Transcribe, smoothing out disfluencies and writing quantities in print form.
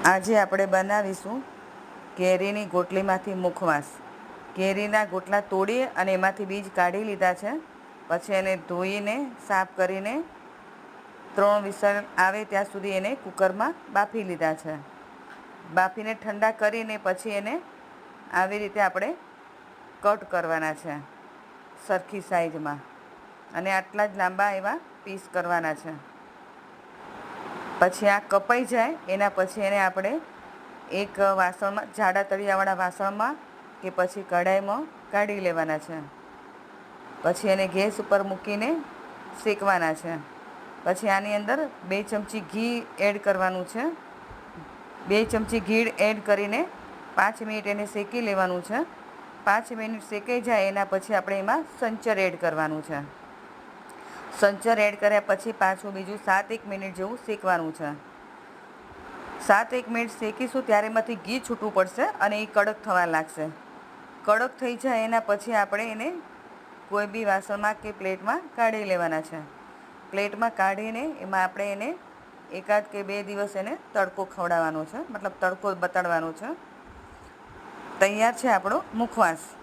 આજે આપણે બનાવીશું કેરીની ગોટલીમાંથી મુખવાસ. કેરીના ગોટલા તોડી અને એમાંથી બીજ કાઢી લીધા છે. પછી એને ધોઈને સાફ કરીને 3 વિસલ આવે ત્યાં સુધી એને કુકરમાં બાફી લીધા છે. બાફીને ઠંડા કરીને પછી એને આવી રીતે આપણે કટ કરવાના છે સરખી સાઈઝમાં, અને આટલા જ લાંબા એવા પીસ કરવાના છે. પછી આ કપાઈ જાય એના પછી એને આપણે એક વાસણમાં, જાડા તળિયાવાળા વાસણમાં કે પછી કઢાઈમાં કાઢી લેવાના છે. પછી એને ગેસ ઉપર મૂકીને શેકવાના છે. પછી આની અંદર 2 ચમચી ઘી એડ કરવાનું છે. 2 ચમચી ઘી એડ કરીને 5 મિનિટ એને શેકી લેવાનું છે. 5 મિનિટ શેકાઈ જાય એના પછી આપણે એમાં સંચર એડ કરવાનું છે. સંચર એડ કર્યા પછી પાછું બીજું 7-1 મિનિટ જેવું શેકવાનું છે. 7-1 મિનિટ શેકીશું ત્યારે એમાંથી ઘી છૂટવું પડશે અને એ કડક થવા લાગશે. કડક થઈ જાય એના પછી આપણે એને કોઈ બી વાસણમાં કે પ્લેટમાં કાઢી લેવાના છે. પ્લેટમાં કાઢીને એમાં આપણે એને 1 કે 2 દિવસ એને તડકો ખવડાવવાનો છે, મતલબ તડકો બતાડવાનો છે. તૈયાર છે આપણો મુખવાસ.